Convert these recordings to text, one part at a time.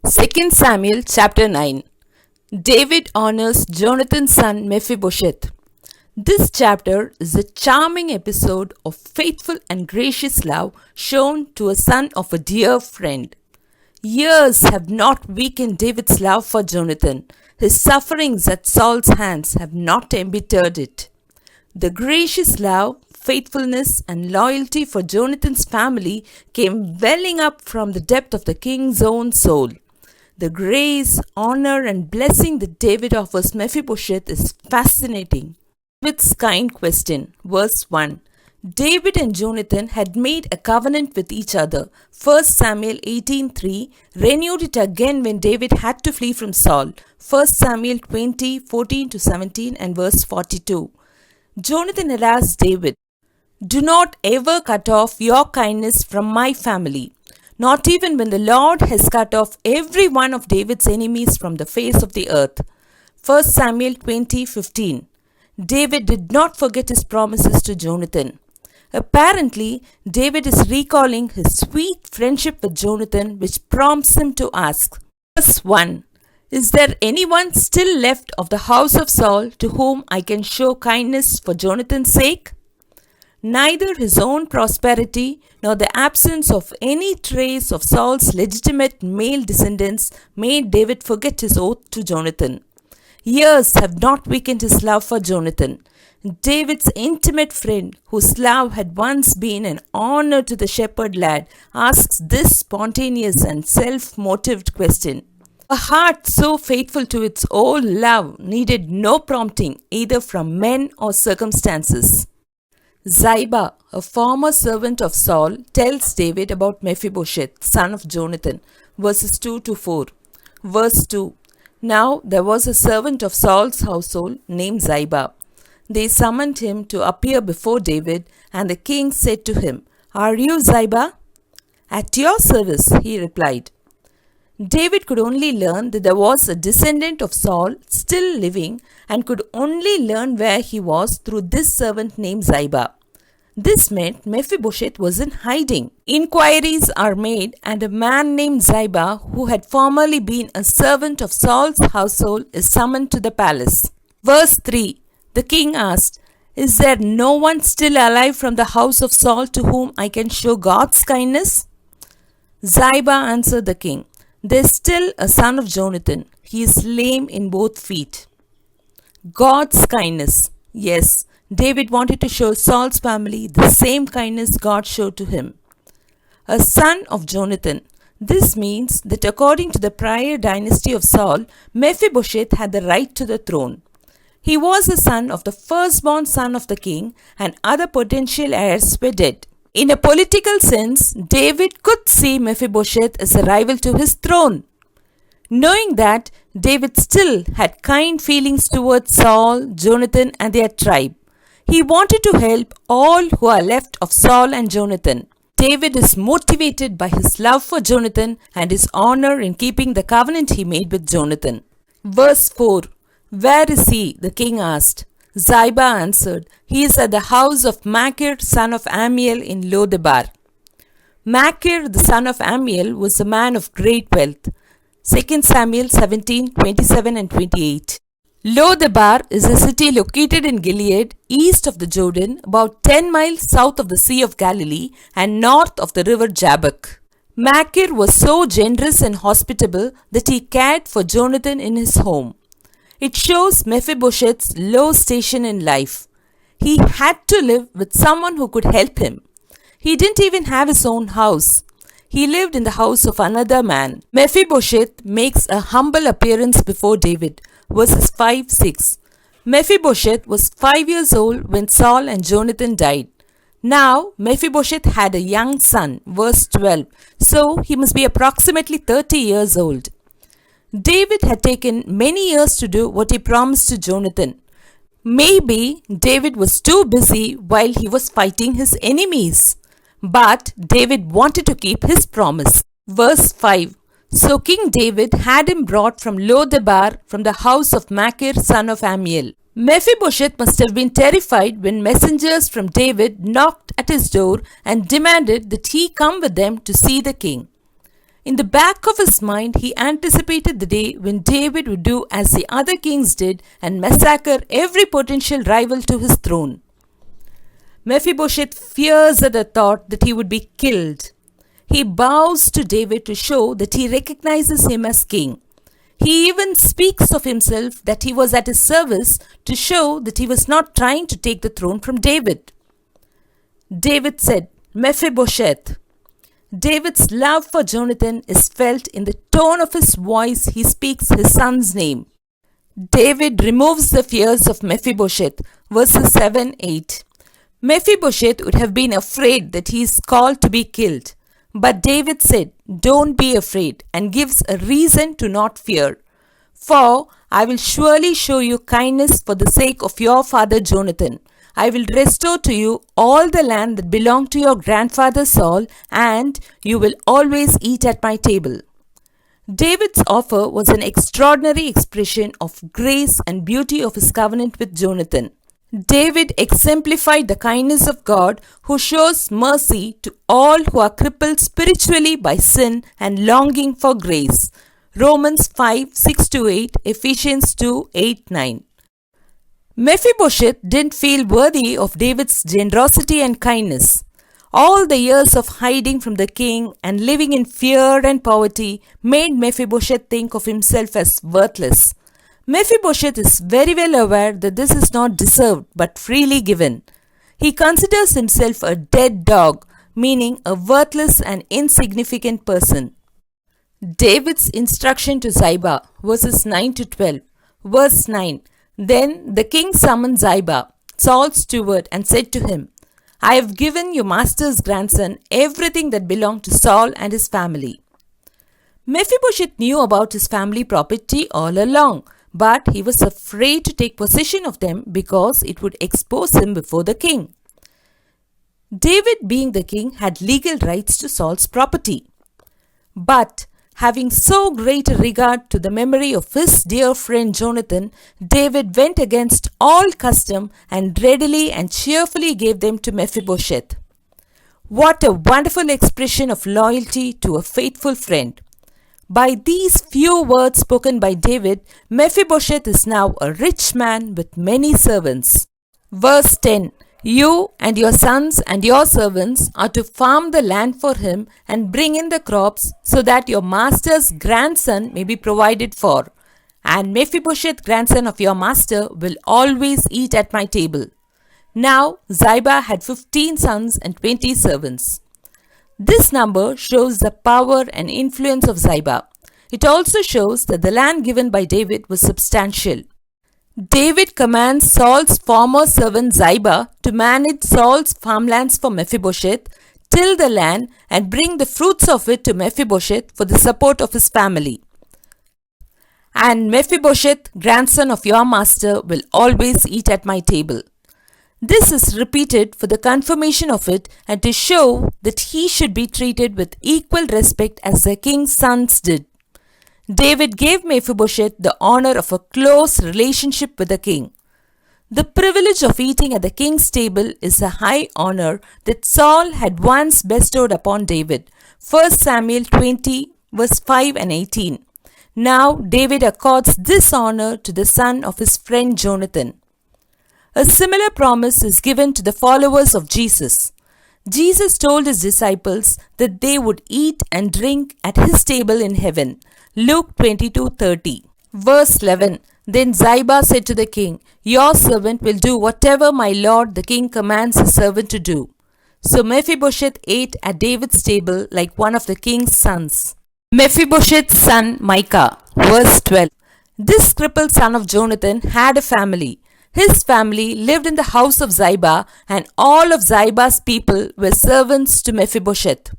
2 Samuel chapter 9. David honors Jonathan's son Mephibosheth. This chapter is a charming episode of faithful and gracious love shown to a son of a dear friend. Years have not weakened David's love for Jonathan. His sufferings at Saul's hands have not embittered it. The gracious love, faithfulness, and loyalty for Jonathan's family came welling up from the depth of the king's own soul. The grace, honor, and blessing that David offers Mephibosheth is fascinating. David's kind question, verse 1. David and Jonathan had made a covenant with each other. 1 Samuel 18:3 renewed it again when David had to flee from Saul. 1 Samuel 20:14-17 and verse 42. Jonathan had asked David, "Do not ever cut off your kindness from my family, not even when the Lord has cut off every one of David's enemies from the face of the earth." 1 Samuel 20:15. David did not forget his promises to Jonathan. Apparently, David is recalling his sweet friendship with Jonathan, which prompts him to ask. Verse 1. Is there anyone still left of the house of Saul to whom I can show kindness for Jonathan's sake? Neither his own prosperity nor the absence of any trace of Saul's legitimate male descendants made David forget his oath to Jonathan. Years have not weakened his love for Jonathan. David's intimate friend, whose love had once been an honor to the shepherd lad, asks this spontaneous and self-motived question. A heart so faithful to its old love needed no prompting either from men or circumstances. Ziba, a former servant of Saul, tells David about Mephibosheth, son of Jonathan, verses 2-4. Verse 2. Now there was a servant of Saul's household named Ziba. They summoned him to appear before David, and the king said to him, "Are you Ziba?" "At your service," he replied. David could only learn that there was a descendant of Saul still living and could only learn where he was through this servant named Ziba. This meant Mephibosheth was in hiding. Inquiries are made and a man named Ziba, who had formerly been a servant of Saul's household, is summoned to the palace. Verse 3. The king asked, "Is there no one still alive from the house of Saul to whom I can show God's kindness?" Ziba answered the king, "There's still a son of Jonathan. He is lame in both feet." God's kindness. Yes, David wanted to show Saul's family the same kindness God showed to him. A son of Jonathan. This means that according to the prior dynasty of Saul, Mephibosheth had the right to the throne. He was a son of the firstborn son of the king, and other potential heirs were dead. In a political sense, David could see Mephibosheth as a rival to his throne. Knowing that, David still had kind feelings towards Saul, Jonathan, and their tribe. He wanted to help all who are left of Saul and Jonathan. David is motivated by his love for Jonathan and his honor in keeping the covenant he made with Jonathan. Verse 4. Where is he? The king asked. Ziba answered, "He is at the house of Machir, son of Ammiel, in Lodebar." Machir, the son of Ammiel, was a man of great wealth. 2 Samuel 17:27 and 28. Lodebar is a city located in Gilead, east of the Jordan, about 10 miles south of the Sea of Galilee and north of the river Jabbok. Machir was so generous and hospitable that he cared for Jonathan in his home. It shows Mephibosheth's low station in life. He had to live with someone who could help him. He didn't even have his own house. He lived in the house of another man. Mephibosheth makes a humble appearance before David. Verses 5-6. Mephibosheth was 5 years old when Saul and Jonathan died. Now Mephibosheth had a young son. Verse 12. So he must be approximately 30 years old. David had taken many years to do what he promised to Jonathan. Maybe David was too busy while he was fighting his enemies. But David wanted to keep his promise. Verse 5. So King David had him brought from Lodebar from the house of Machir, son of Ammiel. Mephibosheth must have been terrified when messengers from David knocked at his door and demanded that he come with them to see the king. In the back of his mind, he anticipated the day when David would do as the other kings did and massacre every potential rival to his throne. Mephibosheth fears at the thought that he would be killed. He bows to David to show that he recognizes him as king. He even speaks of himself that he was at his service to show that he was not trying to take the throne from David. David said, Mephibosheth. David's love for Jonathan is felt in the tone of his voice he speaks his son's name. David removes the fears of Mephibosheth, verses 7-8. Mephibosheth would have been afraid that he is called to be killed. But David said, Don't be afraid, and gives a reason to not fear. For I will surely show you kindness for the sake of your father Jonathan. I will restore to you all the land that belonged to your grandfather Saul, and you will always eat at my table. David's offer was an extraordinary expression of grace and beauty of his covenant with Jonathan. David exemplified the kindness of God, who shows mercy to all who are crippled spiritually by sin and longing for grace. Romans 5:6-8, Ephesians 2:8-9. Mephibosheth didn't feel worthy of David's generosity and kindness. All the years of hiding from the king and living in fear and poverty made Mephibosheth think of himself as worthless. Mephibosheth is very well aware that this is not deserved but freely given. He considers himself a dead dog, meaning a worthless and insignificant person. David's instruction to Ziba, verses 9-12. Verse 9. Then the king summoned Ziba, Saul's steward, and said to him, I have given your master's grandson everything that belonged to Saul and his family. Mephibosheth knew about his family property all along, but he was afraid to take possession of them because it would expose him before the king. David, being the king, had legal rights to Saul's property. But having so great a regard to the memory of his dear friend Jonathan, David went against all custom and readily and cheerfully gave them to Mephibosheth. What a wonderful expression of loyalty to a faithful friend! By these few words spoken by David, Mephibosheth is now a rich man with many servants. Verse 10. You and your sons and your servants are to farm the land for him and bring in the crops so that your master's grandson may be provided for. And Mephibosheth, grandson of your master, will always eat at my table. Now Ziba had 15 sons and 20 servants. This number shows the power and influence of Ziba. It also shows that the land given by David was substantial. David commands Saul's former servant Ziba to manage Saul's farmlands for Mephibosheth, till the land, and bring the fruits of it to Mephibosheth for the support of his family. And Mephibosheth, grandson of your master, will always eat at my table. This is repeated for the confirmation of it and to show that he should be treated with equal respect as the king's sons did. David gave Mephibosheth the honor of a close relationship with the king. The privilege of eating at the king's table is a high honor that Saul had once bestowed upon David. 1 Samuel 20, verse 5 and 18. Now David accords this honor to the son of his friend Jonathan. A similar promise is given to the followers of Jesus. Jesus told his disciples that they would eat and drink at his table in heaven. Luke 22:30. Verse 11. Then Ziba said to the king, Your servant will do whatever my lord the king commands his servant to do. So Mephibosheth ate at David's table like one of the king's sons. Mephibosheth's son Micah. Verse 12. This crippled son of Jonathan had a family. His family lived in the house of Ziba, and all of Ziba's people were servants to Mephibosheth.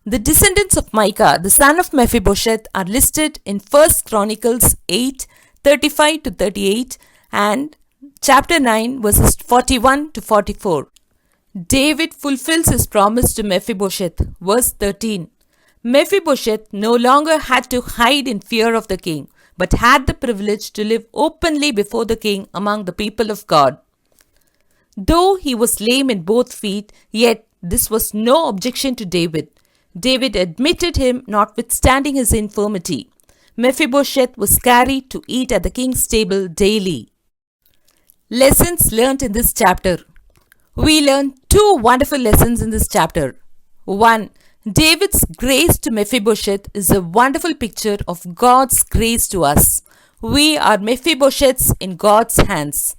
The descendants of Micah, the son of Mephibosheth, are listed in 1 Chronicles 8, 35-38 and chapter 9, verses 41-44. David fulfills his promise to Mephibosheth. Verse 13. Mephibosheth no longer had to hide in fear of the king, but had the privilege to live openly before the king among the people of God. Though he was lame in both feet, yet this was no objection to David. David admitted him notwithstanding his infirmity. Mephibosheth was carried to eat at the king's table daily. Lessons learnt in this chapter. We learn two wonderful lessons in this chapter. 1. David's grace to Mephibosheth is a wonderful picture of God's grace to us. We are Mephibosheths in God's hands.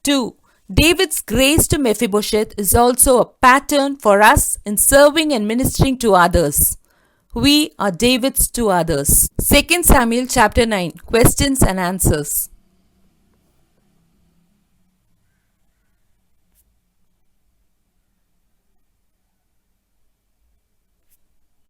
2. David's grace to Mephibosheth is also a pattern for us in serving and ministering to others. We are David's to others. 2 Samuel chapter 9. Questions and answers.